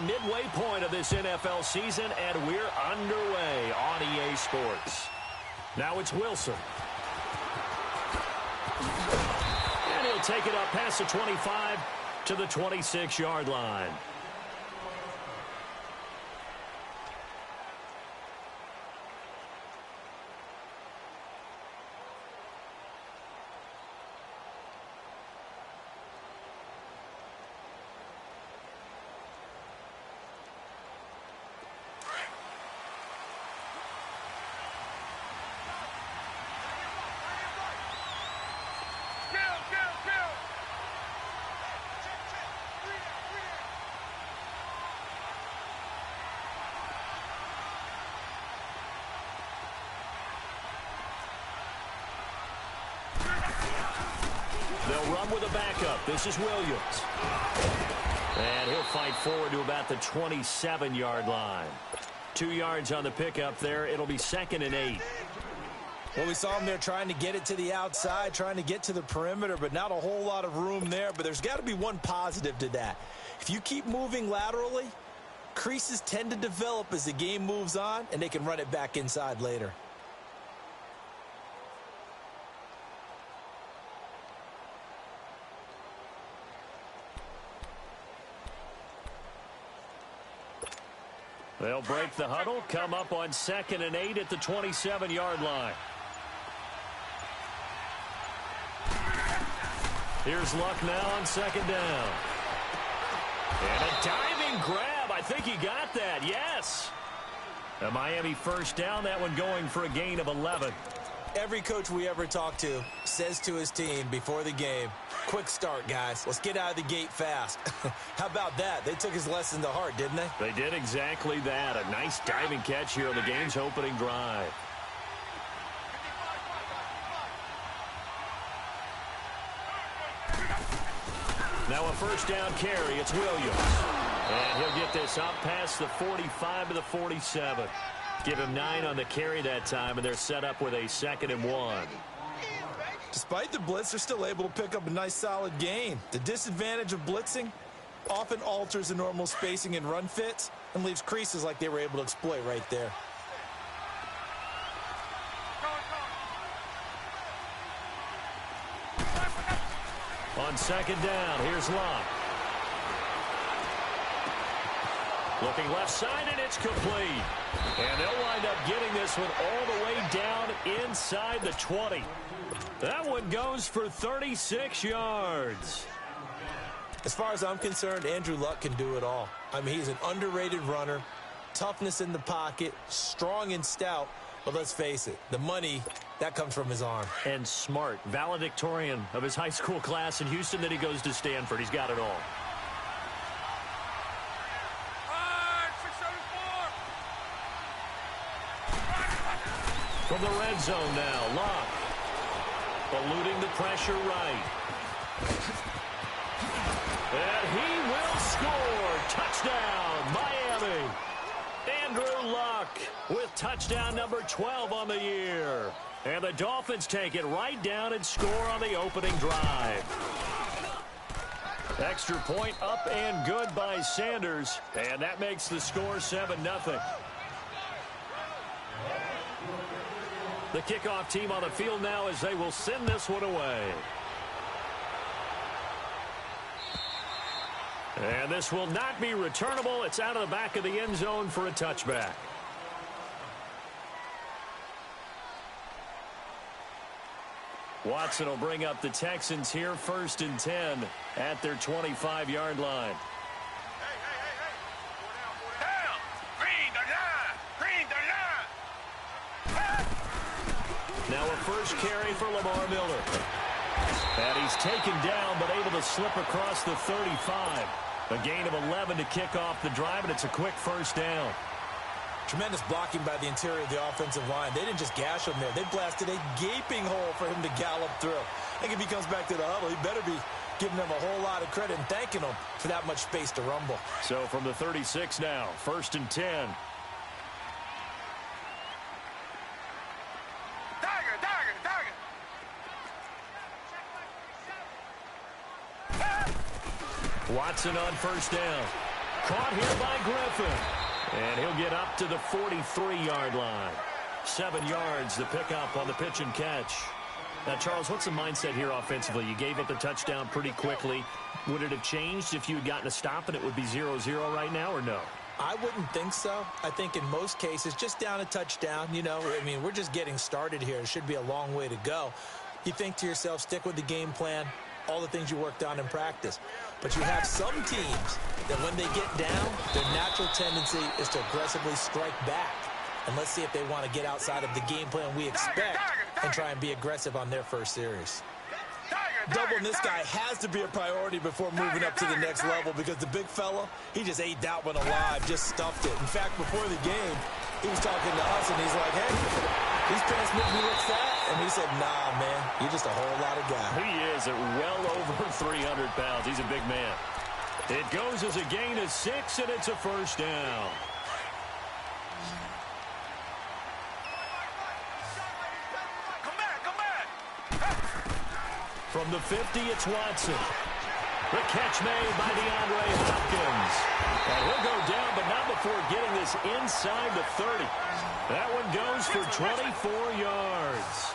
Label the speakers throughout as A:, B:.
A: midway point of this NFL season, and we're underway on EA Sports. Now it's Wilson. And he'll take it up past the 25 to the 26-yard line. They'll run with a backup. This is Williams. And he'll fight forward to about the 27-yard line. 2 yards on the pickup there. It'll be 2nd and 8.
B: Well, we saw him there trying to get it to the outside, trying to get to the perimeter, but not a whole lot of room there. But there's got to be one positive to that. If you keep moving laterally, creases tend to develop as the game moves on, and they can run it back inside later.
A: They'll break the huddle, come up on 2nd and 8 at the 27-yard line. Here's Luck now on 2nd down. And a diving grab. I think he got that. Yes. A Miami first down. That one going for a gain of 11.
B: Every coach we ever talk to says to his team before the game, quick start, guys. Let's get out of the gate fast. How about that? They took his lesson to heart, didn't they?
A: They did exactly that. A nice diving catch here on the game's opening drive. Now a first down carry. It's Williams. And he'll get this up past the 45 to the 47. Give him 9 on the carry that time, and they're set up with a 2nd and 1.
B: Despite the blitz, they're still able to pick up a nice solid gain. The disadvantage of blitzing often alters the normal spacing and run fits and leaves creases like they were able to exploit right there.
A: On 2nd down, here's Luck. Looking left side, and it's complete. And they'll wind up getting this one all the way down inside the 20. That one goes for 36 yards.
B: As far as I'm concerned, Andrew Luck can do it all. I mean, he's an underrated runner, toughness in the pocket, strong and stout. But let's face it, the money, that comes from his arm.
A: And smart, valedictorian of his high school class in Houston. Then he goes to Stanford. He's got it all. From the red zone now, Luck. Eluding the pressure right. And he will score. Touchdown, Miami. Andrew Luck with touchdown number 12 on the year. And the Dolphins take it right down and score on the opening drive. Extra point up and good by Sanders. And that makes the score 7-0. The kickoff team on the field now as they will send this one away. And this will not be returnable. It's out of the back of the end zone for a touchback. Watson will bring up the Texans here, 1st and 10 at their 25-yard line. Now a first carry for Lamar Miller. And he's taken down but able to slip across the 35. A gain of 11 to kick off the drive, and it's a quick first down.
B: Tremendous blocking by the interior of the offensive line. They didn't just gash him there. They blasted a gaping hole for him to gallop through. I think if he comes back to the huddle, he better be giving them a whole lot of credit and thanking them for that much space to rumble.
A: So from the 36 now, 1st and 10. Watson on first down. Caught here by Griffin. And he'll get up to the 43-yard line. 7 yards to pick up on the pitch and catch. Now, Charles, what's the mindset here offensively? You gave up the touchdown pretty quickly. Would it have changed if you had gotten a stop and it would be 0-0 right now, or no?
B: I wouldn't think so. I think in most cases, just down a touchdown, you know, I mean, we're just getting started here. It should be a long way to go. You think to yourself, stick with the game plan, all the things you worked on in practice. But you have some teams that when they get down, their natural tendency is to aggressively strike back. And let's see if they want to get outside of the game plan we expect and try and be aggressive on their first series. Doubling this guy has to be a priority before moving up to the next level because the big fella, he just ate that one alive, just stuffed it. In fact, before the game, he was talking to us, and he's like, hey, these pants make me look fat. And we said, nah, man, you're just a whole lot of guy.
A: He is at well over 300 pounds. He's a big man. It goes as a gain of 6, and it's a first down. From the 50, it's Watson. The catch made by DeAndre Hopkins. And he'll go down, but not before getting this inside the 30. That one goes for 24 yards.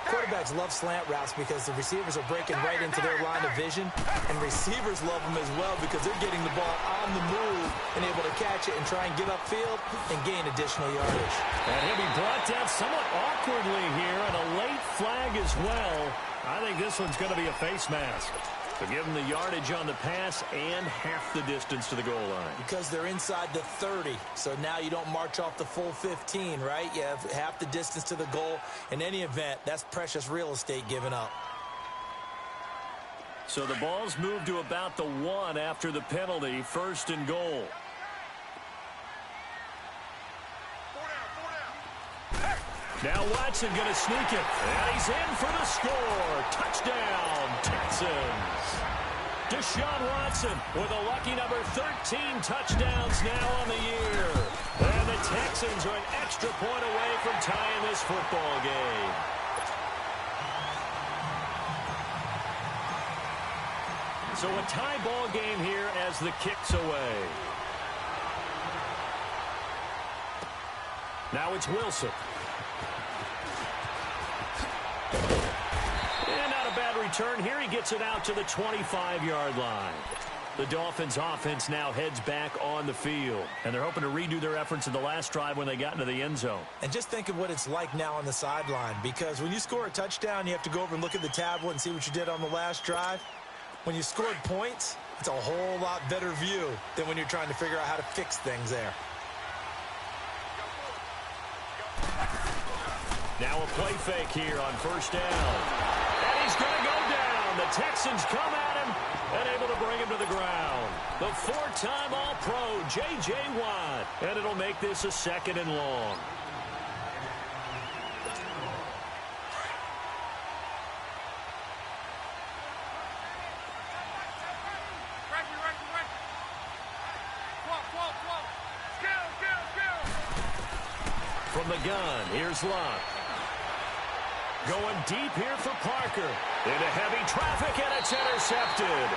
B: Quarterbacks love slant routes because the receivers are breaking right into their line of vision, and receivers love them as well because they're getting the ball on the move and able to catch it and try and get upfield and gain additional yardage.
A: And he'll be brought down somewhat awkwardly here, and a late flag as well. I think this one's going to be a face mask. To give them the yardage on the pass and half the distance to the goal line.
B: Because they're inside the 30, so now you don't march off the full 15, right? You have half the distance to the goal. In any event, that's precious real estate given up.
A: So the ball's moved to about the 1 after the penalty, 1st and goal. Now Watson going to sneak it, and he's in for the score. Touchdown, Texans. Deshaun Watson with a lucky number 13 touchdowns now on the year. And the Texans are an extra point away from tying this football game. So a tie ball game here as the kick's away. Now it's Wilson. And not a bad return here. He gets it out to the 25-yard line. The Dolphins offense now heads back on the field. And they're hoping to redo their efforts in the last drive when they got into the end zone.
B: And just think of what it's like now on the sideline. Because when you score a touchdown, you have to go over and look at the tablet and see what you did on the last drive. When you scored points, it's a whole lot better view than when you're trying to figure out how to fix things there.
A: Now a play fake here on 1st down. And he's going to go down. The Texans come at him and able to bring him to the ground. The 4-time All-Pro, J.J. Watt. And it'll make this a 2nd and long. From the gun, here's Luck. Going deep here for Parker. Into heavy traffic, and it's intercepted.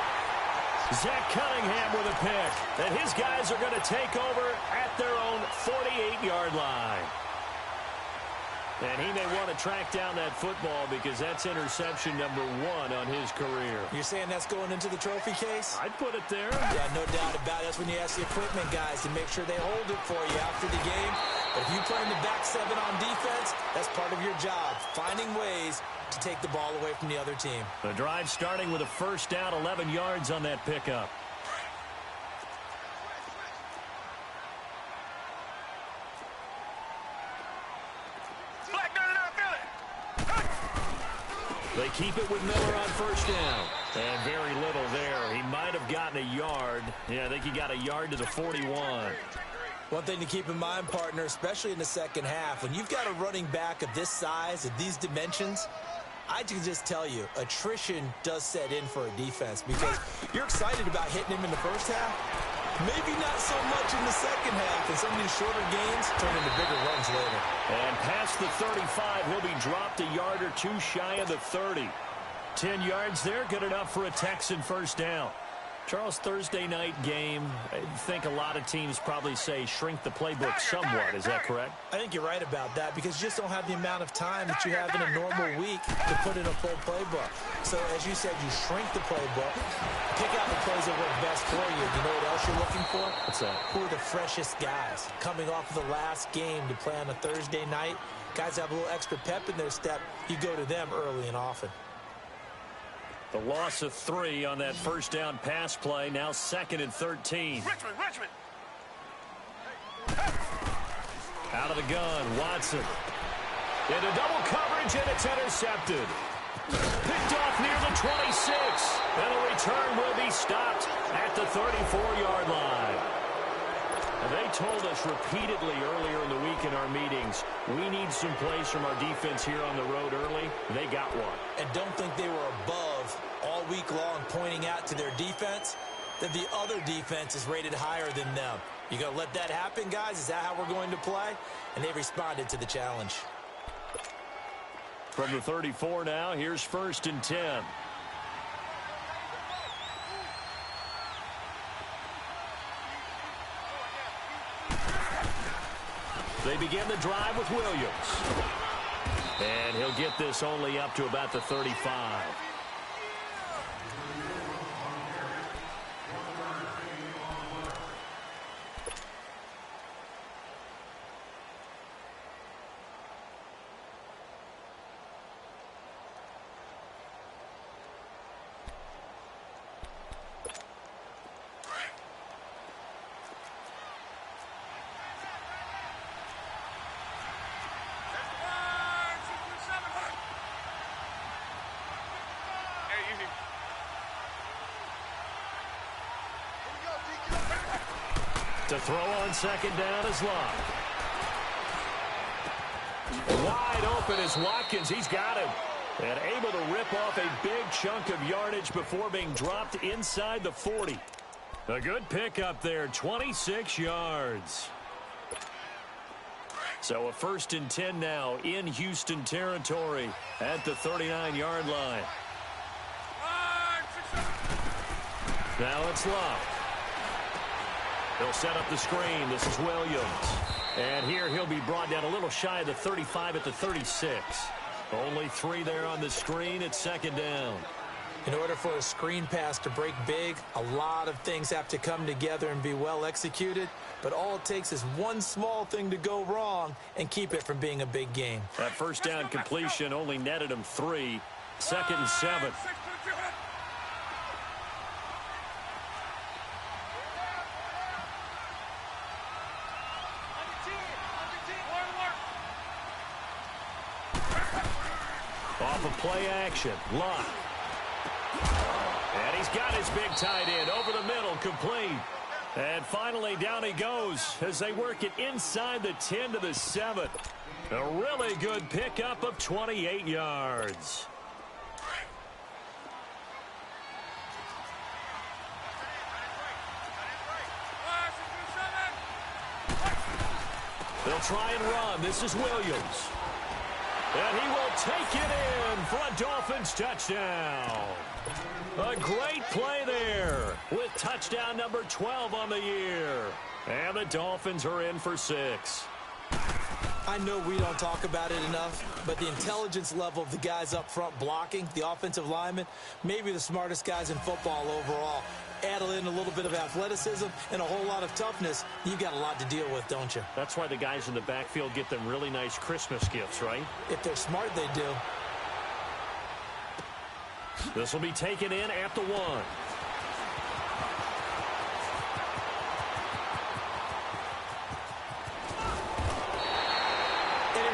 A: Zach Cunningham with a pick. And his guys are going to take over at their own 48-yard line. And he may want to track down that football because that's interception number 1 on his career.
B: You're saying that's going into the trophy case?
A: I'd put it there.
B: Yeah, no doubt about it. That's when you ask the equipment guys to make sure they hold it for you after the game. But if you play in the back 7 on defense, that's part of your job, finding ways to take the ball away from the other team.
A: The drive starting with a 1st down, 11 yards on that pickup. They keep it with Miller on 1st down. And very little there. He might have gotten a yard. Yeah, I think he got a yard to the 41.
B: One thing to keep in mind, partner, especially in the second half, when you've got a running back of this size, of these dimensions, I can just tell you, attrition does set in for a defense because you're excited about hitting him in the first half. Maybe not so much in the second half, and some of these shorter gains turn into bigger runs later.
A: And past the 35, he'll be dropped a yard or 2 shy of the 30. 10 yards there, good enough for a Texan 1st down. Charles, Thursday night game, I think a lot of teams probably say shrink the playbook somewhat. Is that correct?
B: I think you're right about that because you just don't have the amount of time that you have in a normal week to put in a full playbook. So, as you said, you shrink the playbook, pick out the plays that work best for you. You know what else you're looking for?
A: What's that?
B: Who are the freshest guys coming off of the last game to play on a Thursday night? Guys have a little extra pep in their step. You go to them early and often.
A: The loss of 3 on that first down pass play. Now 2nd and 13.
C: Richmond.
A: Out of the gun, Watson. Into double coverage, and it's intercepted. Picked off near the 26. And the return will be stopped at the 34-yard line. They told us repeatedly earlier in the week in our meetings, we need some plays from our defense here on the road early. They got one.
B: And don't think they were above all week long pointing out to their defense that the other defense is rated higher than them. You going to let that happen, guys? Is that how we're going to play? And they responded to the challenge.
A: From the 34 now, here's 1st and 10. They begin the drive with Williams. And he'll get this only up to about the 35. To throw on 2nd down is Locke. Wide open is Watkins. He's got him. And able to rip off a big chunk of yardage before being dropped inside the 40. A good pickup there, 26 yards. So a 1st and 10 now in Houston territory at the 39-yard line. Now it's Locke. He'll set up the screen. This is Williams. And here he'll be brought down a little shy of the 35 at the 36. Only 3 there on the screen at 2nd down.
B: In order for a screen pass to break big, a lot of things have to come together and be well executed. But all it takes is one small thing to go wrong and keep it from being a big game.
A: That 1st down completion only netted him 3. 2nd and 7. Off of play action, Locke. And he's got his big tight end over the middle, complete. And finally down he goes as they work it inside the 10 to the 7. A really good pickup of 28 yards. They'll try and run. This is Williams. And he will take it in for a Dolphins touchdown. A great play there with touchdown number 12 on the year. And the Dolphins are in for 6.
B: I know we don't talk about it enough, but the intelligence level of the guys up front blocking, the offensive linemen, maybe the smartest guys in football overall. Add in a little bit of athleticism and a whole lot of toughness, you've got a lot to deal with, don't you?
A: That's why the guys in the backfield get them really nice Christmas gifts, right?
B: If they're smart, they do.
A: This will be taken in at the 1.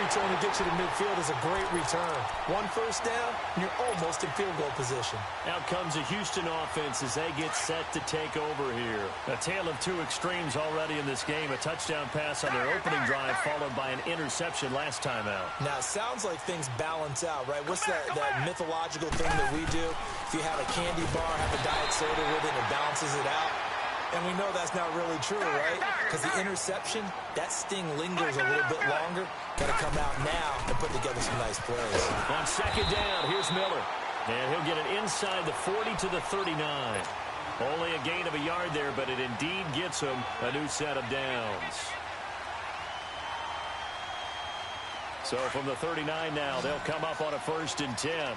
B: Return to get you to midfield is a great return. 1 first down, and you're almost in field goal position.
A: Out comes a Houston offense as they get set to take over here. A tale of 2 extremes already in this game. A touchdown pass on their opening drive followed by an interception last time out.
B: Now, it sounds like things balance out, right? What's that mythological thing that we do? If you have a candy bar, have a diet soda with it, it balances it out. And we know that's not really true, right? Because the interception, that sting lingers a little bit longer. Got to come out now and put together some nice plays.
A: On 2nd down, here's Miller. And he'll get it inside the 40 to the 39. Only a gain of a yard there, but it indeed gets him a new set of downs. So from the 39 now, they'll come up on a 1st and 10.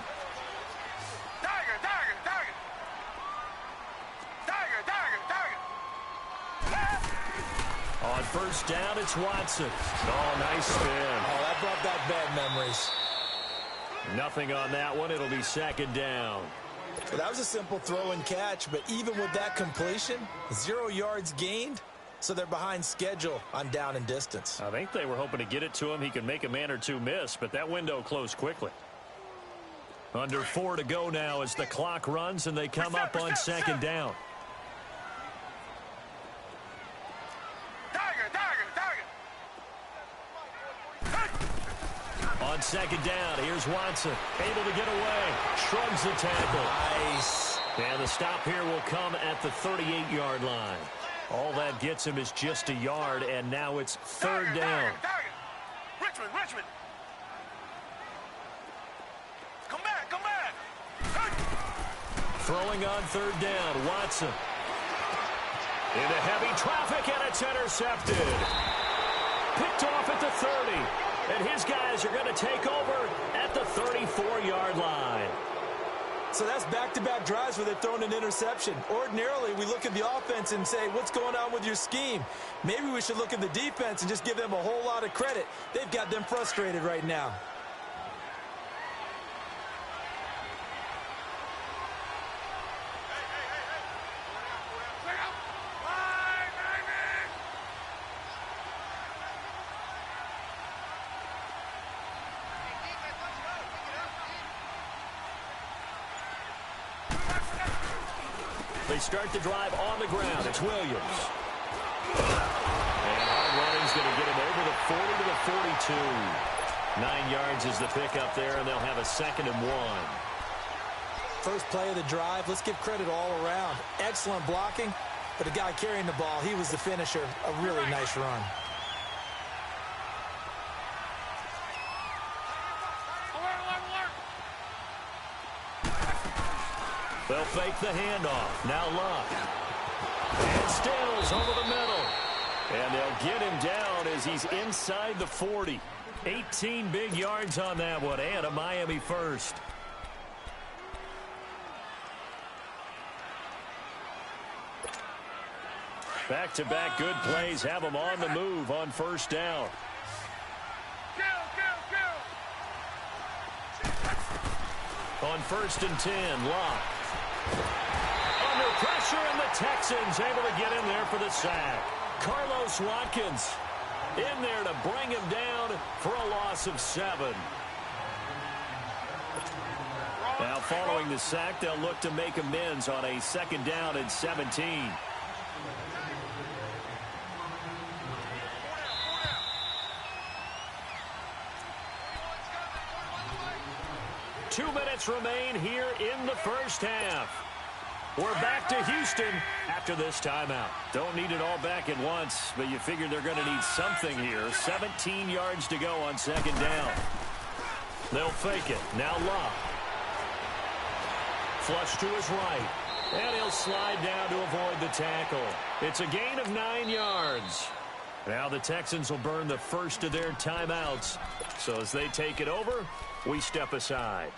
A: On 1st down, it's Watson. Oh, nice spin.
B: Oh, that brought back bad memories.
A: Nothing on that one. It'll be 2nd down.
B: Well, that was a simple throw and catch, but even with that completion, 0 yards gained, so they're behind schedule on down and distance.
A: I think they were hoping to get it to him. He could make a man or two miss, but that window closed quickly. Under 4 to go now as the clock runs, and they come up on 2nd down. On 2nd down, here's Watson, able to get away, shrugs the tackle.
B: Nice.
A: And the stop here will come at the 38-yard line. All that gets him is just a yard, and now it's 3rd down.
C: Richmond. Come back.
A: Throwing on 3rd down, Watson. Into heavy traffic, and it's intercepted. Picked off at the 30. And his guys are going to take over at the 34-yard line.
B: So that's back-to-back drives where they're throwing an interception. Ordinarily, we look at the offense and say, what's going on with your scheme? Maybe we should look at the defense and just give them a whole lot of credit. They've got them frustrated right now.
A: They start the drive on the ground. It's Williams. And hard running's going to get him over the 40 to the 42. 9 yards is the pickup there, and they'll have a 2nd and 1.
B: First play of the drive, let's give credit all around. Excellent blocking, but the guy carrying the ball, he was the finisher. A really nice run.
A: They'll fake the handoff. Now Luck. And Stills over the middle. And they'll get him down as he's inside the 40. 18 big yards on that one, and a Miami first. Back-to-back good plays have them on the move on 1st down. On 1st and 10, Luck. Under pressure, and the Texans able to get in there for the sack. Carlos Watkins in there to bring him down for a loss of 7. Now following the sack, they'll look to make amends on a 2nd down and 17. Two minutes remain here in the 1st half. We're back to Houston after this timeout. Don't need it all back at once, but you figure they're going to need something here. 17 yards to go on 2nd down. They'll fake it. Now Luck. Flush to his right. And he'll slide down to avoid the tackle. It's a gain of 9 yards. Now the Texans will burn the first of their timeouts. So as they take it over, we step aside.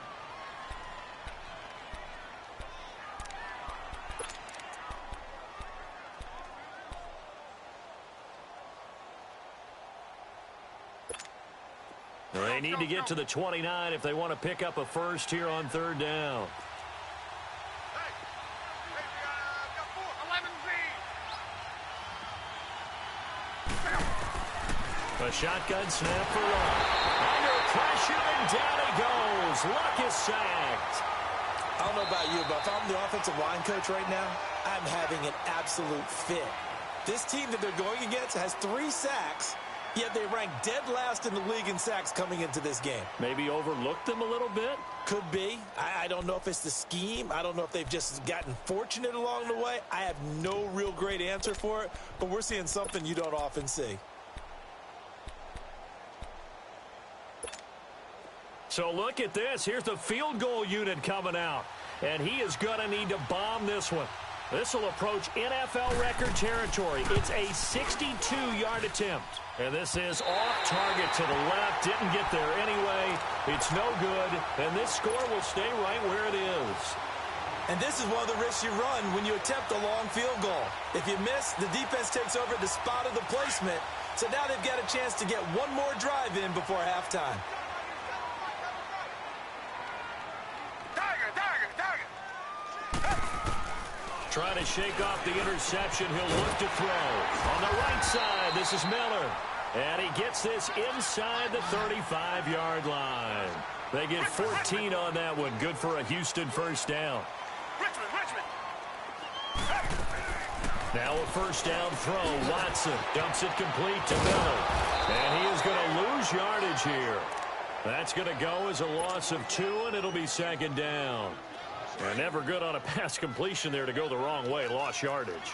A: They need to get to the 29 if they want to pick up a first here on 3rd down. A shotgun snap for Luck. Under pressure, and down he goes. Luck is sacked.
B: I don't know about you, but if I'm the offensive line coach right now, I'm having an absolute fit. This team that they're going against has 3 sacks, yet they rank dead last in the league in sacks coming into this game.
A: Maybe overlooked them a little bit?
B: Could be. I don't know if it's the scheme. I don't know if they've just gotten fortunate along the way. I have no real great answer for it, but we're seeing something you don't often see.
A: So look at this. Here's the field goal unit coming out. And he is going to need to bomb this one. This will approach NFL record territory. It's a 62-yard attempt. And this is off target to the left. Didn't get there anyway. It's no good. And this score will stay right where it is.
B: And this is one of the risks you run when you attempt a long field goal. If you miss, the defense takes over at the spot of the placement. So now they've got a chance to get one more drive in before halftime.
A: Trying to shake off the interception. He'll look to throw. On the right side, this is Miller. And he gets this inside the 35-yard line. They get 14 on that one. Good for a Houston first down.
C: Richmond.
A: Now a first down throw. Watson dumps it complete to Miller. And he is going to lose yardage here. That's going to go as a loss of 2, and it'll be second down. And never good on a pass completion there to go the wrong way. Lost yardage.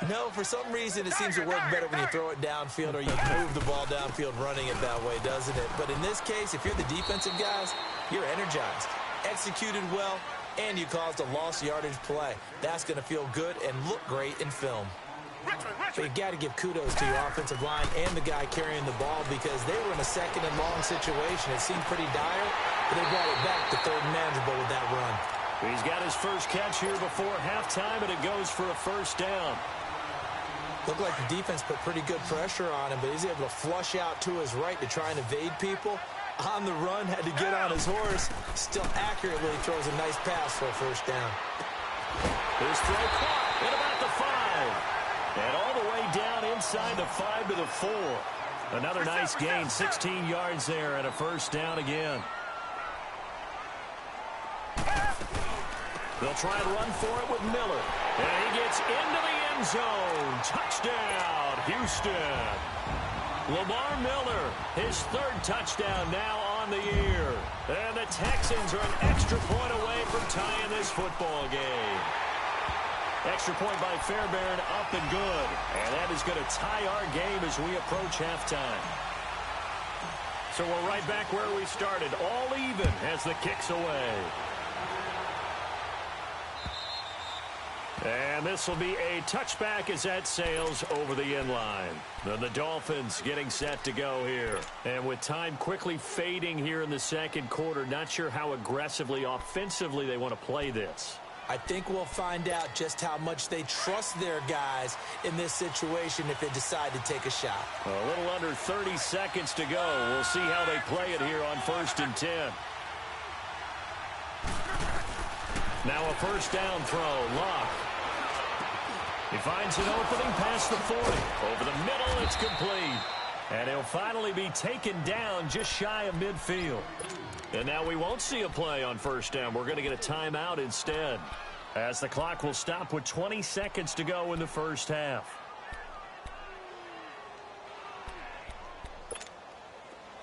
B: No, for some reason it seems to work better when you throw it downfield or you move the ball downfield running it that way, doesn't it? But in this case, if you're the defensive guys, you're energized, executed well, and you caused a lost yardage play. That's going to feel good and look great in film. But you got to give kudos to your offensive line and the guy carrying the ball because they were in a second and long situation. It seemed pretty dire, but they brought it back to third and manageable with that run.
A: He's got his first catch here before halftime, and it goes for a first down.
B: Looked like the defense put pretty good pressure on him, but he's able to flush out to his right to try and evade people. On the run, had to get on his horse. Still accurately throws a nice pass for a first down.
A: His throw caught at about the 5. And all the way down inside the 5 to the 4. Another nice gain, 16 yards there, and a first down again. They'll try and run for it with Miller. And he gets into the end zone. Touchdown, Houston. Lamar Miller, his 3rd touchdown now on the year. And the Texans are an extra point away from tying this football game. Extra point by Fairbairn, up and good. And that is going to tie our game as we approach halftime. So we're right back where we started, all even as the kick's away. And this will be a touchback as that sails over the end line. Then the Dolphins getting set to go here. And with time quickly fading here in the second quarter, not sure how aggressively, offensively they want to play this.
B: I think we'll find out just how much they trust their guys in this situation if they decide to take a shot.
A: A little under 30 seconds to go. We'll see how they play it here on 1st and 10. Now a first down throw. Locke. He finds an opening past the 40. Over the middle, it's complete. And he'll finally be taken down just shy of midfield. And now we won't see a play on first down. We're going to get a timeout instead, as the clock will stop with 20 seconds to go in the first half.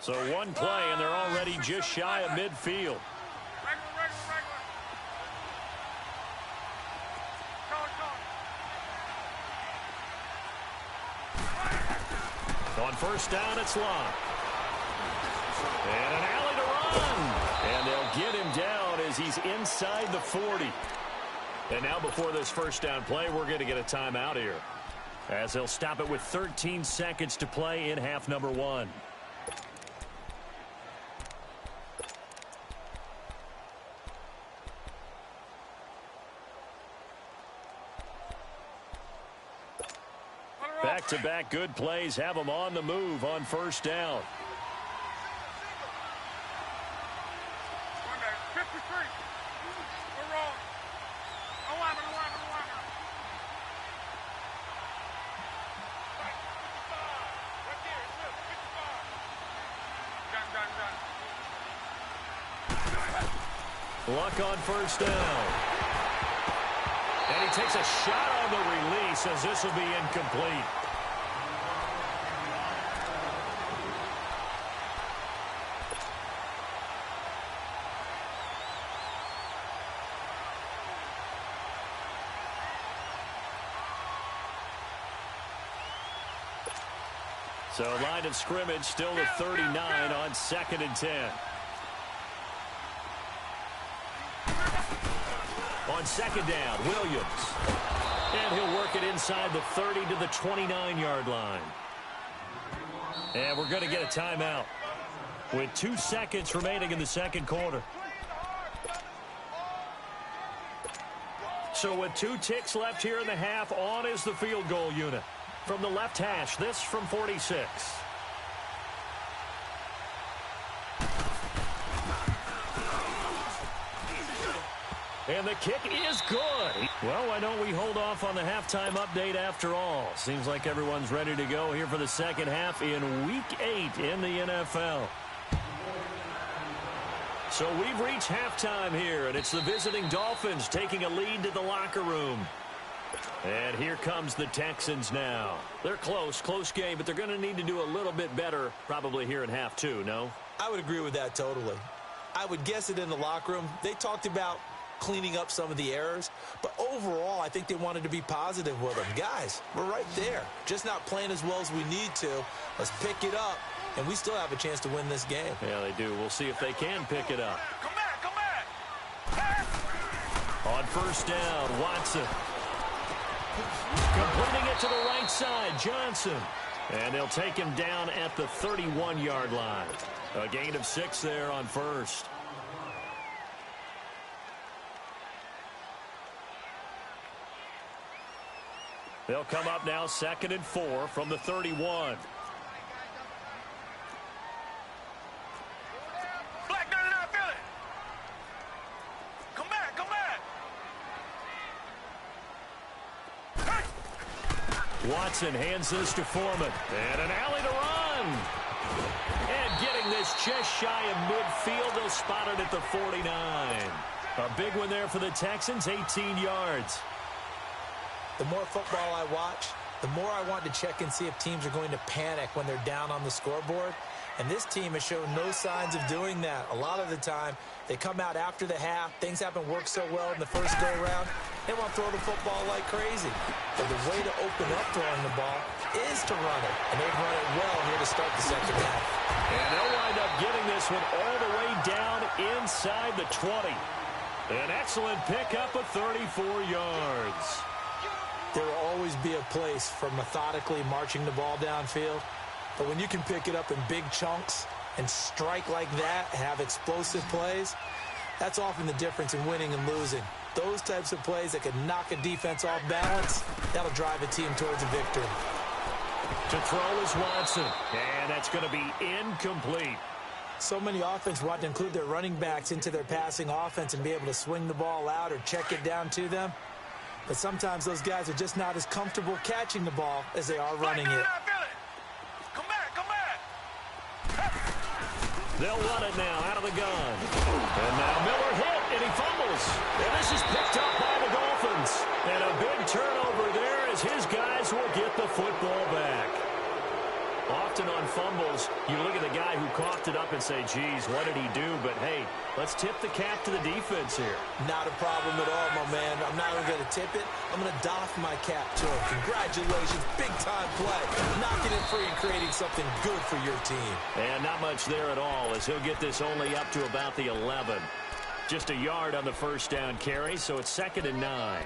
A: So one play, and they're already just shy of midfield. On first down, it's Locke. And an alley to run. And they'll get him down as he's inside the 40. And now before this first down play, we're going to get a timeout here, as they'll stop it with 13 seconds to play in half number 1. Back-to-back good plays have them on the move on first down.
C: 53. We're wrong.
A: Luck on first down. And he takes a shot on the release as this will be incomplete. So line of scrimmage still at 39 on 2nd and 10. On On second down, Williams. And he'll work it inside the 30 to the 29-yard line. And we're going to get a timeout with 2 seconds remaining in the second quarter. So with 2 ticks left here in the half, on is the field goal unit. From the left hash, this from 46. And the kick is good. Well, why don't we hold off on the halftime update after all? Seems like everyone's ready to go here for the second half in Week 8 in the NFL. So we've reached halftime here, and it's the visiting Dolphins taking a lead to the locker room. And here comes the Texans now. They're close game, but they're going to need to do a little bit better probably here in half 2, no?
B: I would agree with that totally. I would guess it in the locker room. They talked about cleaning up some of the errors, but overall I think they wanted to be positive with them. Guys, we're right there, just not playing as well as we need to. Let's pick it up, and we still have a chance to win this game.
A: Yeah, they do. We'll see if they can pick it up.
C: Come back!
A: On first down, Watson completing it to the right side, Johnson, and they'll take him down at the 31-yard line. A gain of 6 there on first. They'll come up now 2nd and 4 from the 31.
C: Black 99, feel it! Come back! Hey!
A: Watson hands this to Foreman. And an alley to run. And getting this just shy of midfield. They'll spot it at the 49. A big one there for the Texans, 18 yards.
B: The more football I watch, the more I want to check and see if teams are going to panic when they're down on the scoreboard. And this team has shown no signs of doing that. A lot of the time, they come out after the half. Things haven't worked so well in the first go-around. They want to throw the football like crazy. But the way to open up throwing the ball is to run it. And they've run it well here to start the second half.
A: And they'll wind up getting this one all the way down inside the 20. An excellent pickup of 34 yards.
B: There will always be a place for methodically marching the ball downfield. But when you can pick it up in big chunks and strike like that, have explosive plays, that's often the difference in winning and losing. Those types of plays that can knock a defense off balance, that'll drive a team towards a victory.
A: To throw is Watson, and that's going to be incomplete.
B: So many offenses want to include their running backs into their passing offense and be able to swing the ball out or check it down to them. But sometimes those guys are just not as comfortable catching the ball as they are running it.
C: Come back!
A: They'll run it now out of the gun. And now Miller hit, and he fumbles. And this is picked up by the Dolphins. And a big turnover there as his guys will get the football back. Often on fumbles, you look at the guy who coughed it up and say, geez, what did he do? But, hey, let's tip the cap to the defense here.
B: Not a problem at all, my man. I'm not even going to tip it. I'm going to doff my cap to him. Congratulations. Big-time play. Knocking it free and creating something good for your team.
A: And not much there at all as he'll get this only up to about the 11. Just a yard on the first down carry, so it's 2nd and 9.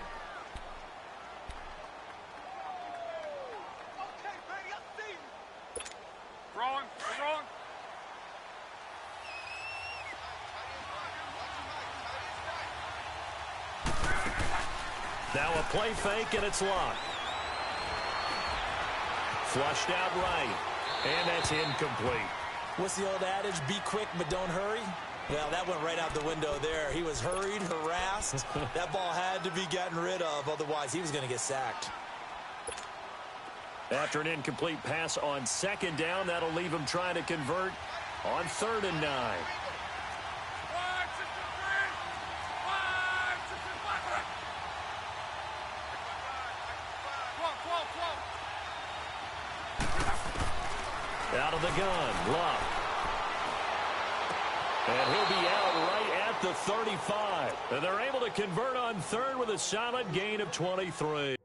C: Wrong.
A: Now a play fake, and it's locked. Flushed out right, and that's incomplete.
B: What's the old adage? Be quick, but don't hurry? Well, that went right out the window there. He was hurried, harassed. That ball had to be gotten rid of, otherwise he was going to get sacked.
A: After an incomplete pass on 2nd down, that'll leave him trying to convert on 3rd and 9.
C: 1, 2, 3. 1, 2, 3, 5.
A: Out of the gun, Luck. And he'll be out right at the 35. And they're able to convert on 3rd with a solid gain of 23.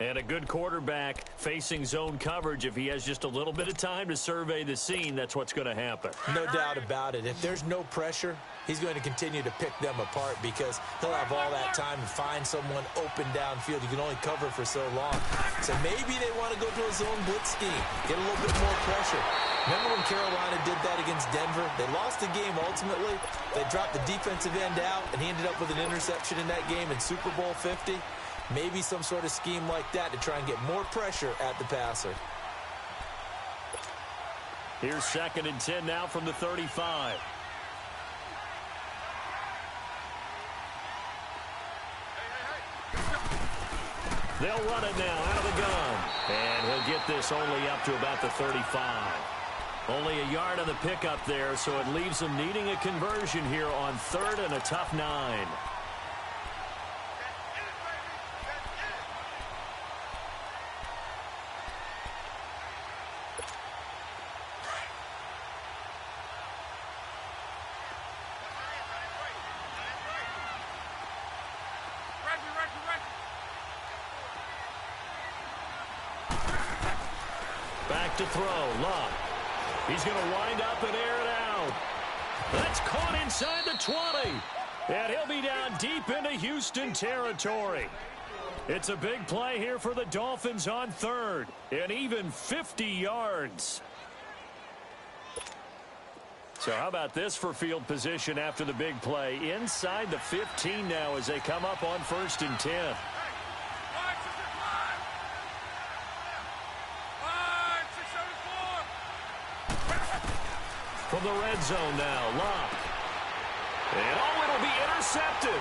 A: And a good quarterback facing zone coverage, if he has just a little bit of time to survey the scene, that's what's going to happen.
B: No doubt about it. If there's no pressure, he's going to continue to pick them apart because he'll have all that time to find someone open downfield. You can only cover for so long. So maybe they want to go to a zone blitz scheme, get a little bit more pressure. Remember when Carolina did that against Denver? They lost the game ultimately. They dropped the defensive end out, and he ended up with an interception in that game in Super Bowl 50. Maybe some sort of scheme like that to try and get more pressure at the passer.
A: Here's 2nd and 10 now from the 35. They'll run it now out of the gun. And he'll get this only up to about the 35. Only a yard on the pickup there, so it leaves them needing a conversion here on 3rd and a tough 9. Back to throw, Luck. He's going to wind up and air it out. That's caught inside the 20. And he'll be down deep into Houston territory. It's a big play here for the Dolphins on 3rd. And even 50 yards. So how about this for field position after the big play? Inside the 15 now as they come up on 1st and 10. From the red zone now, Locke. And it'll be intercepted.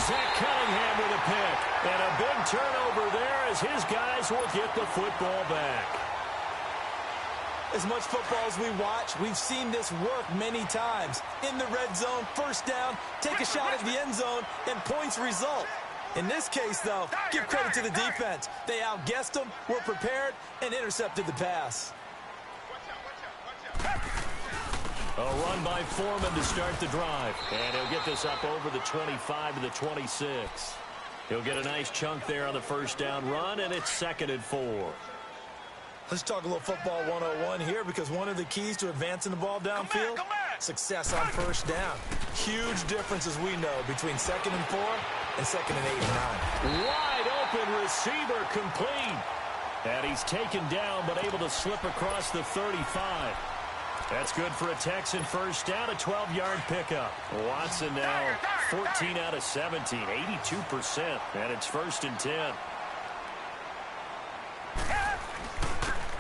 A: Zach Cunningham with a pick. And a big turnover there as his guys will get the football back.
B: As much football as we watch, we've seen this work many times. In the red zone, 1st down, take a shot at the end zone, and points result. In this case, though, give credit to the defense. They outguessed them, were prepared, and intercepted the pass.
A: A run by Foreman to start the drive. And he'll get this up over the 25 to the 26. He'll get a nice chunk there on the 1st down run, and it's 2nd and 4.
B: Let's talk a little football 101 here because one of the keys to advancing the ball downfield, success on 1st down. Huge difference, as we know, between 2nd and 4 and 2nd and 8 and 9.
A: Wide open receiver complete. And he's taken down but able to slip across the 35. That's good for a Texan 1st down, a 12-yard pickup. Watson now 14 out of 17, 82%. And it's 1st and 10.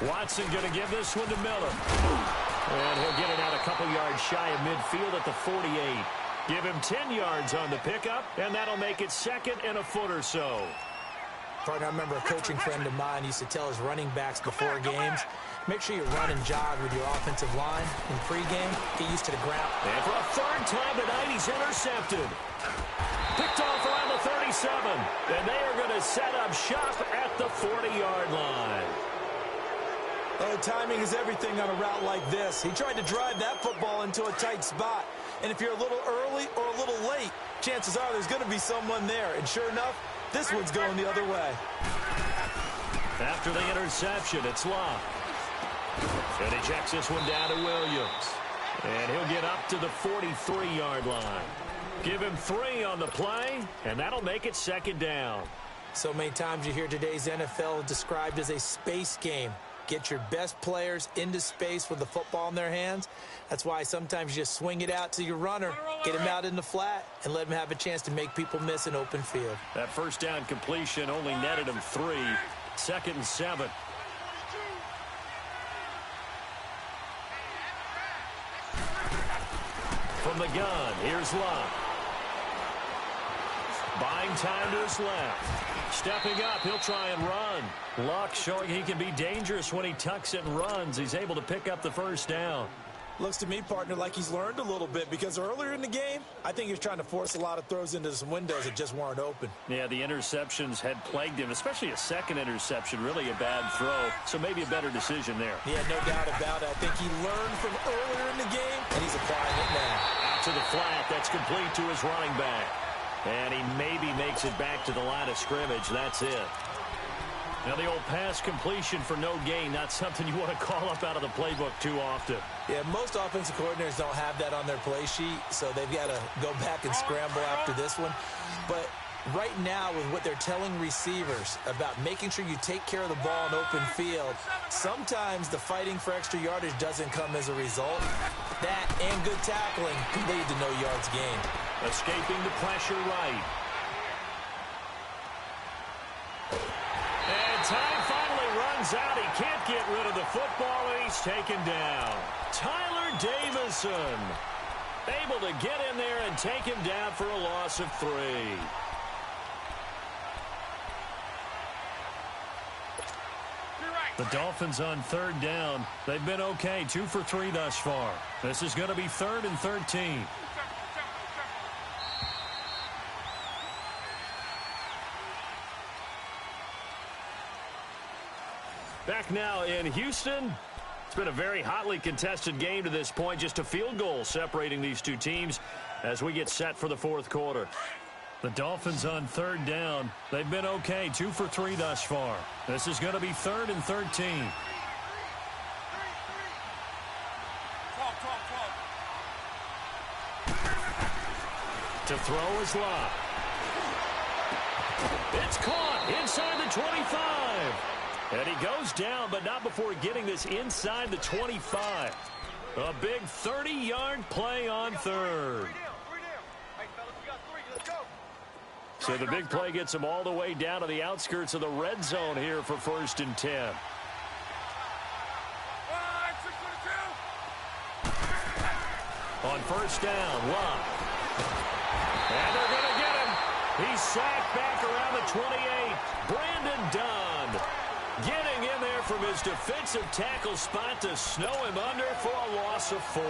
A: Watson going to give this one to Miller. And he'll get it out a couple yards shy of midfield at the 48. Give him 10 yards on the pickup, and that'll make it 2nd and a foot or so.
B: Partner, I remember a coaching friend of mine used to tell his running backs before games, make sure you run and jog with your offensive line in pregame. Get used to the ground.
A: And for a 3rd time tonight, he's intercepted. Picked off around the 37. And they are going to set up shop at the 40-yard line.
B: Oh, timing is everything on a route like this. He tried to drive that football into a tight spot. And if you're a little early or a little late, chances are there's going to be someone there. And sure enough, this one's going the other way.
A: After the interception, it's Locke. And he checks this one down to Williams. And he'll get up to the 43-yard line. Give him 3 on the play, and that'll make it 2nd down.
B: So many times you hear today's NFL described as a space game. Get your best players into space with the football in their hands. That's why sometimes you just swing it out to your runner, get him out in the flat, and let him have a chance to make people miss an open field.
A: That 1st down completion only netted him 3. 2nd and 7. From the gun, here's Locke. Buying time to his left. Stepping up, he'll try and run. Locke showing he can be dangerous when he tucks it and runs. He's able to pick up the 1st down.
B: Looks to me, partner, like he's learned a little bit because earlier in the game, I think he was trying to force a lot of throws into some windows that just weren't open.
A: Yeah, the interceptions had plagued him, especially a 2nd interception, really a bad throw. So maybe a better decision there.
B: Yeah, no doubt about it. I think he learned from earlier in the game, and he's applying it now.
A: Out to the flat, that's complete to his running back. And he maybe makes it back to the line of scrimmage. That's it. Now the old pass completion for no gain, not something you want to call up out of the playbook too often.
B: Yeah, most offensive coordinators don't have that on their play sheet, so they've got to go back and scramble after this one. But right now, with what they're telling receivers about making sure you take care of the ball in open field, sometimes the fighting for extra yardage doesn't come as a result. That and good tackling can lead to no yards gained.
A: Escaping the pressure right. And time finally runs out. He can't get rid of the football, and he's taken down. Tyler Davison able to get in there and take him down for a loss of 3. The Dolphins on 3rd down. They've been okay, 2 for 3 thus far. This is going to be 3rd and 13. Back now in Houston. It's been a very hotly contested game to this point. Just a field goal separating these two teams as we get set for the 4th quarter. The Dolphins on 3rd down. They've been okay, 2 for 3 thus far. This is going to be 3rd and 13. To throw is Locke. It's caught inside the 25. And he goes down, but not before getting this inside the 25. A big 30-yard play on 3rd. So the big play gets him all the way down to the outskirts of the red zone here for 1st and 10. On 1st down, Locke. And they're going to get him. He's sacked back around the 28. Brandon Dunn getting in there from his defensive tackle spot to snow him under for a loss of 4.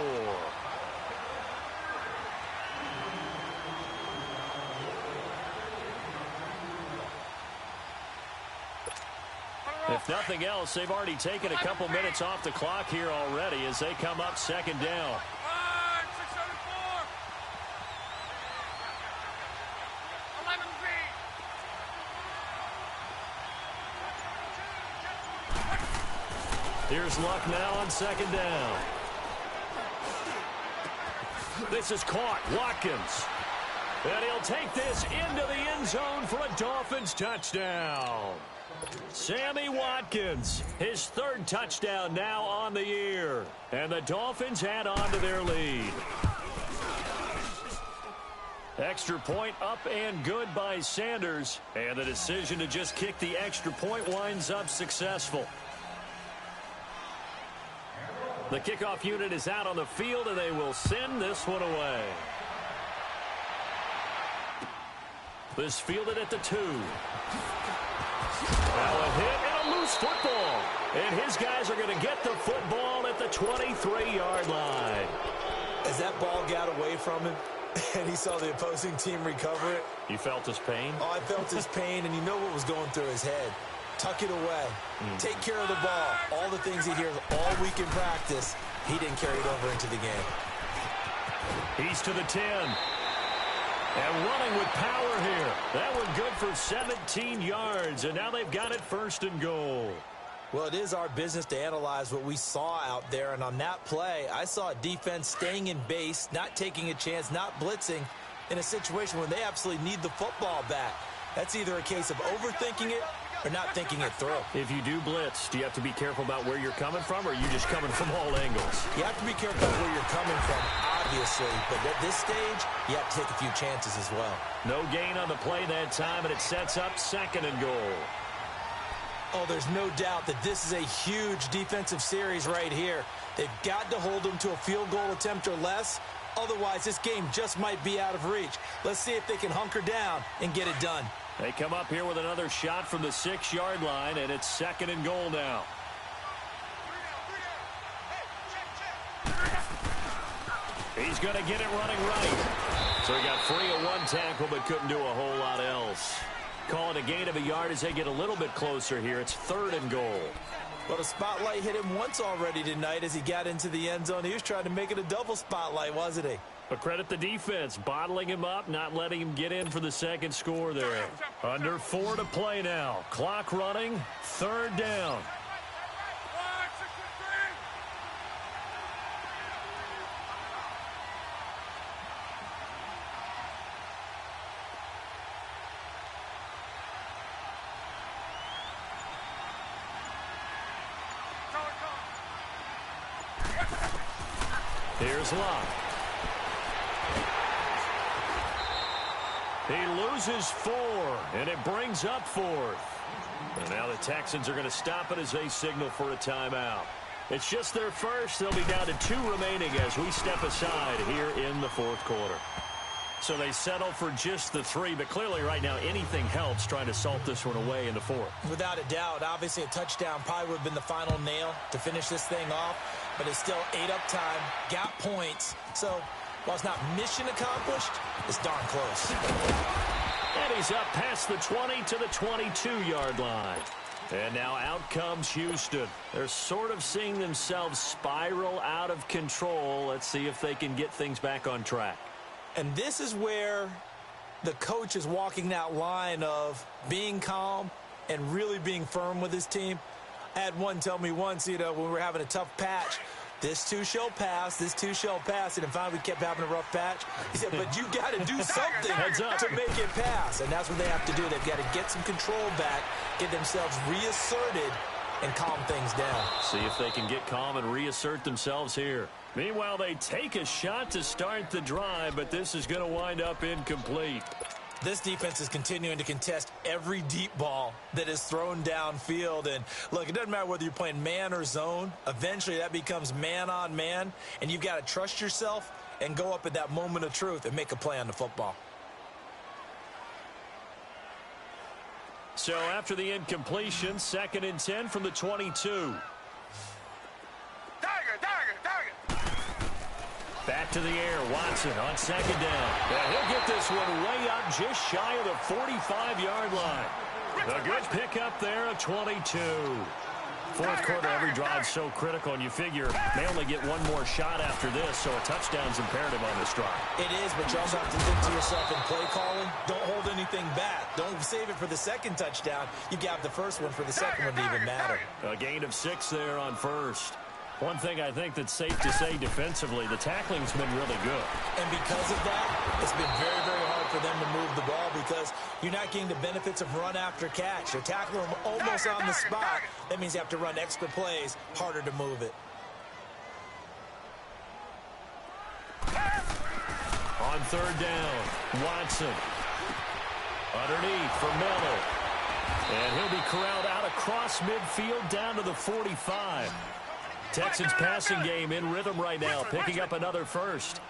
A: If nothing else, they've already taken a couple minutes off the clock here already as they come up 2nd down. Here's Luck now on 2nd down. This is caught. Watkins. And he'll take this into the end zone for a Dolphins touchdown. Sammy Watkins, his 3rd touchdown now on the year. And the Dolphins add on to their lead. Extra point up and good by Sanders. And the decision to just kick the extra point winds up successful. The kickoff unit is out on the field, and they will send this one away. This fielded at the 2. Now a hit and a loose football. And his guys are going to get the football at the 23-yard line.
B: As that ball got away from him and he saw the opposing team recover it.
A: You felt his pain?
B: Oh, I felt his pain, and you know what was going through his head. Tuck it away. Take care of the ball. All the things he hears all week in practice, he didn't carry it over into the game.
A: He's to the 10. And running with power here. That one good for 17 yards, and now they've got it 1st and goal.
B: Well, it is our business to analyze what we saw out there, and on that play, I saw a defense staying in base, not taking a chance, not blitzing in a situation where they absolutely need the football back. That's either a case of overthinking it or not thinking it through.
A: If you do blitz, do you have to be careful about where you're coming from, or are you just coming from all angles?
B: You have to be careful about where you're coming from, obviously, but at this stage, you have to take a few chances as well.
A: No gain on the play that time, and it sets up 2nd and goal.
B: Oh, there's no doubt that this is a huge defensive series right here. They've got to hold them to a field goal attempt or less. Otherwise, this game just might be out of reach. Let's see if they can hunker down and get it done.
A: They come up here with another shot from the 6-yard line, and it's 2nd and goal now. He's going to get it running right. So he got free of one tackle, but couldn't do a whole lot else. Call it a gain of a yard as they get a little bit closer here. It's 3rd and goal.
B: Well, the spotlight hit him once already tonight as he got into the end zone. He was trying to make it a double spotlight, wasn't he?
A: But credit the defense, bottling him up, not letting him get in for the second score there. Under 4 to play now. Clock running, 3rd down. Here's Locke. He loses 4, and it brings up 4th. And now the Texans are going to stop it as they signal for a timeout. It's just their first. They'll be down to 2 remaining as we step aside here in the 4th quarter. So they settle for just the 3, but clearly right now anything helps trying to salt this one away in the 4th.
B: Without a doubt, obviously a touchdown probably would have been the final nail to finish this thing off, but it's still 8 up time, got points. So while it's not mission accomplished, it's darn close.
A: And he's up past the 20 to the 22-yard line. And now out comes Houston. They're sort of seeing themselves spiral out of control. Let's see if they can get things back on track.
B: And this is where the coach is walking that line of being calm and really being firm with his team. I had one tell me once, when we were having a tough patch, this too shall pass, this too shall pass. And then finally we kept having a rough patch. He said, but you got to do something to make it pass. And that's what they have to do. They've got to get some control back, get themselves reasserted, and calm things down.
A: See if they can get calm and reassert themselves here. Meanwhile, they take a shot to start the drive, but this is going to wind up incomplete.
B: This defense is continuing to contest every deep ball that is thrown downfield. And look, it doesn't matter whether you're playing man or zone. Eventually that becomes man on man, and you've got to trust yourself and go up at that moment of truth and make a play on the football.
A: So after the incompletion, 2nd and 10 from the 22. Back to the air, Watson on 2nd down. And he'll get this one way up just shy of the 45-yard line. A good pickup there of 22. 4th quarter, every drive's so critical, and you figure they only get one more shot after this, so a touchdown's imperative on this drive.
B: It is, but you also have to think to yourself in play calling, don't hold anything back. Don't save it for the second touchdown. You got the first one for the second one to even matter.
A: A gain of 6 there on first. One thing I think that's safe to say defensively, the tackling's been really good.
B: And because of that, it's been very, very hard for them to move the ball because you're not getting the benefits of run after catch. You're tackling them almost on the spot. That means you have to run extra plays, harder to move it.
A: On 3rd down, Watson. Underneath for Miller. And he'll be corralled out across midfield down to the 45. Texans passing game in rhythm right now, picking up another first.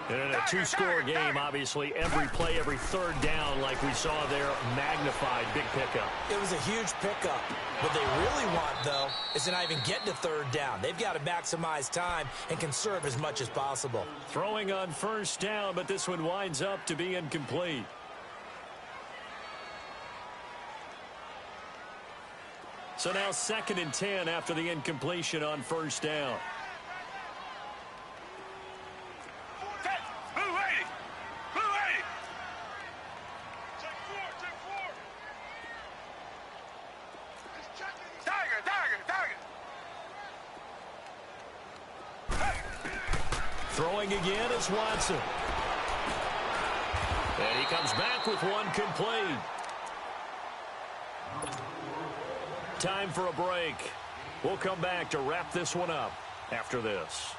A: And in a 2-score game, obviously, every play, every 3rd down, like we saw there, magnified, big pickup.
B: It was a huge pickup. What they really want, though, is to not even get to 3rd down. They've got to maximize time and conserve as much as possible.
A: Throwing on 1st down, but this one winds up to be incomplete. So now 2nd and 10 after the incompletion on 1st down. Throwing again is Watson. And he comes back with one complete. Time for a break. We'll come back to wrap this one up after this.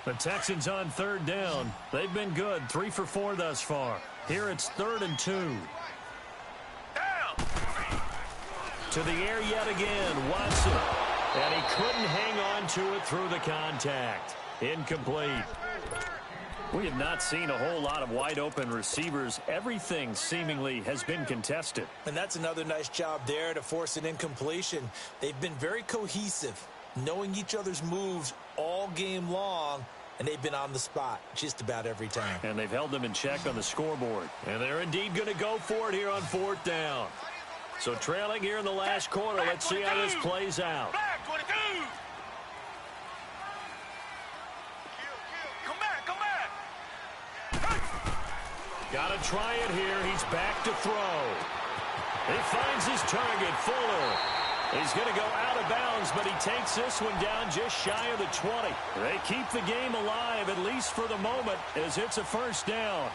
A: The Texans on 3rd down. They've been good, 3 for 4 thus far. Here it's 3rd and 2. To the air yet again, Watson. And he couldn't hang on to it through the contact. Incomplete. We have not seen a whole lot of wide-open receivers. Everything seemingly has been contested.
B: And that's another nice job there to force an incompletion. They've been very cohesive, knowing each other's moves all game long, and they've been on the spot just about every time.
A: And they've held them in check on the scoreboard. And they're indeed going to go for it here on 4th down. So trailing here in the last quarter, let's see how this plays out. Got to try it here. He's back to throw. He finds his target, Fuller. He's going to go out of bounds, but he takes this one down just shy of the 20. They keep the game alive, at least for the moment, as it's a first down.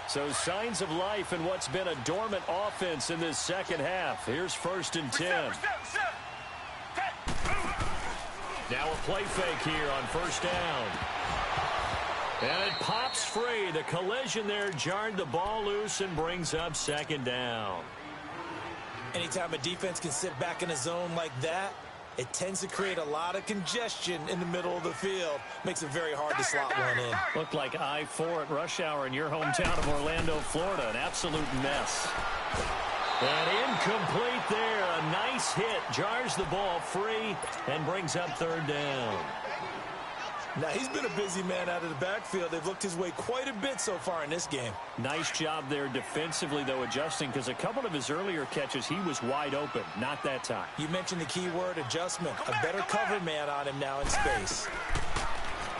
A: So signs of life in what's been a dormant offense in this second half. Here's 1st and 10. Now a play fake here on 1st down. And it pops free. The collision there jarred the ball loose and brings up 2nd down.
B: Anytime a defense can sit back in a zone like that, it tends to create a lot of congestion in the middle of the field. Makes it very hard to slot one in.
A: Looked like I-4 at rush hour in your hometown of Orlando, Florida. An absolute mess. And incomplete there. A nice hit. Jars the ball free and brings up 3rd down.
B: Now, he's been a busy man out of the backfield. They've looked his way quite a bit so far in this game.
A: Nice job there defensively, though, adjusting, because a couple of his earlier catches, he was wide open. Not that time.
B: You mentioned the key word, adjustment. A better cover man on him now in space.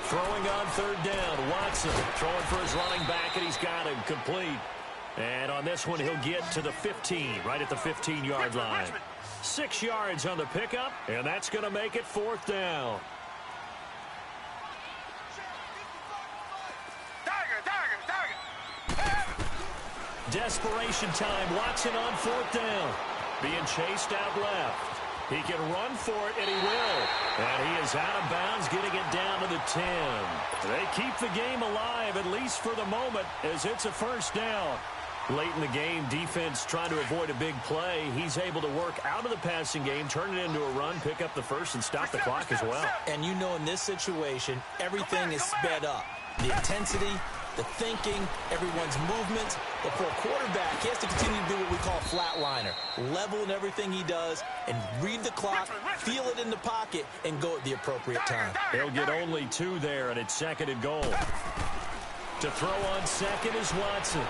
A: Throwing on 3rd down. Watson throwing for his running back, and he's got him complete. And on this one, he'll get to the 15, right at the 15-yard line. 6 yards on the pickup, and that's going to make it 4th down. Desperation time. Watson on 4th down. Being chased out left. He can run for it, and he will. And he is out of bounds, getting it down to the 10. They keep the game alive, at least for the moment, as it's a 1st down. Late in the game, defense trying to avoid a big play. He's able to work out of the passing game, turn it into a run, pick up the 1st, and stop the clock as well.
B: And you know in this situation, everything is sped up. The intensity, the thinking, everyone's movements. But for a quarterback, he has to continue to do what we call flatliner. Level in everything he does and read the clock, feel it in the pocket, and go at the appropriate time.
A: He'll get only 2 there, and it's 2nd and goal. To throw on 2nd is Watson.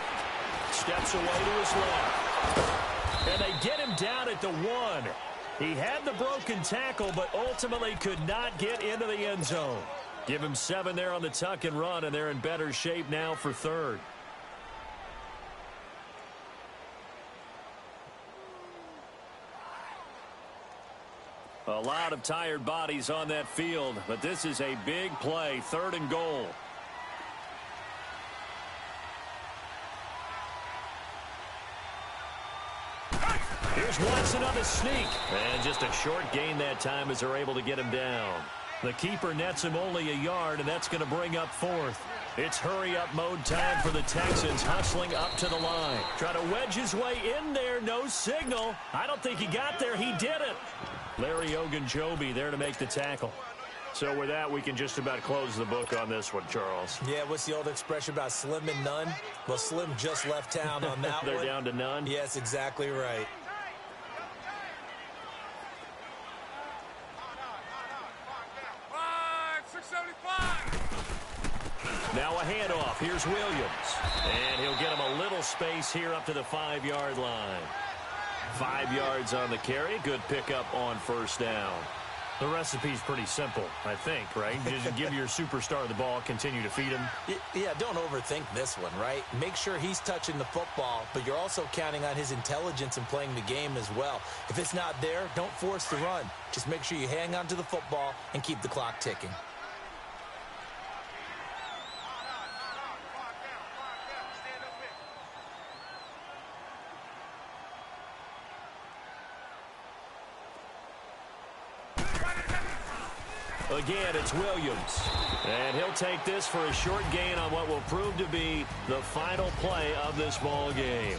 A: Steps away to his left. And they get him down at the 1. He had the broken tackle, but ultimately could not get into the end zone. Give him 7 there on the tuck and run, and they're in better shape now for 3rd. A lot of tired bodies on that field, but this is a big play, 3rd and goal. Here's Watson on the sneak. And just a short gain that time as they're able to get him down. The keeper nets him only a yard, and that's going to bring up 4th. It's hurry-up mode time for the Texans, hustling up to the line. Try to wedge his way in there, no signal. I don't think he got there. He didn't. Larry Ogunjobi there to make the tackle. So with that, we can just about close the book on this one, Charles.
B: Yeah, what's the old expression about slim and none? Well, Slim just left town on that
A: They're
B: one.
A: down to none?
B: Yes, exactly right.
A: Now a handoff. Here's Williams. And he'll get him a little space here up to the 5-yard line. 5 yards on the carry. Good pickup on 1st down. The recipe's pretty simple, I think, right? Just give your superstar the ball, continue to feed him.
B: Yeah, don't overthink this one, right? Make sure he's touching the football, but you're also counting on his intelligence in playing the game as well. If it's not there, don't force the run. Just make sure you hang on to the football and keep the clock ticking.
A: Again, it's Williams. And he'll take this for a short gain on what will prove to be the final play of this ball game.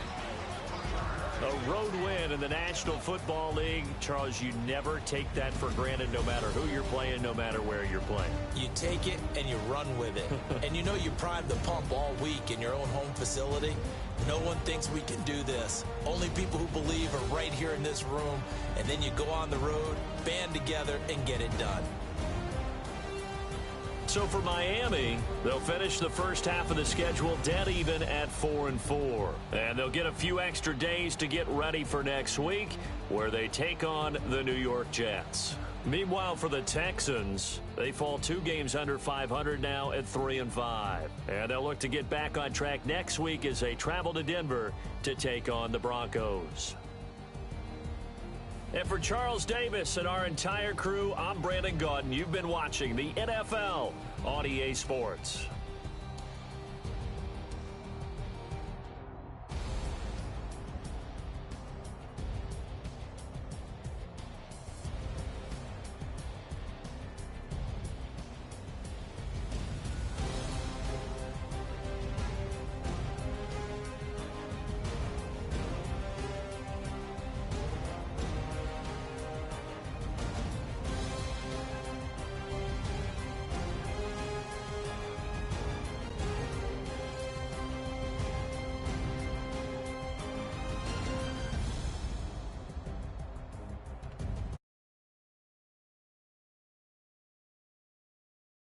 A: A road win in the National Football League. Charles, you never take that for granted no matter who you're playing, no matter where you're playing.
B: You take it and you run with it. And you know you primed the pump all week in your own home facility. No one thinks we can do this. Only people who believe are right here in this room. And then you go on the road, band together, and get it done.
A: So for Miami, they'll finish the first half of the schedule dead even at 4-4. And they'll get a few extra days to get ready for next week, where they take on the New York Jets. Meanwhile, for the Texans, they fall 2 games under 500 now at 3-5. And they'll look to get back on track next week as they travel to Denver to take on the Broncos. And for Charles Davis and our entire crew, I'm Brandon Gaudin. You've been watching the NFL on EA Sports.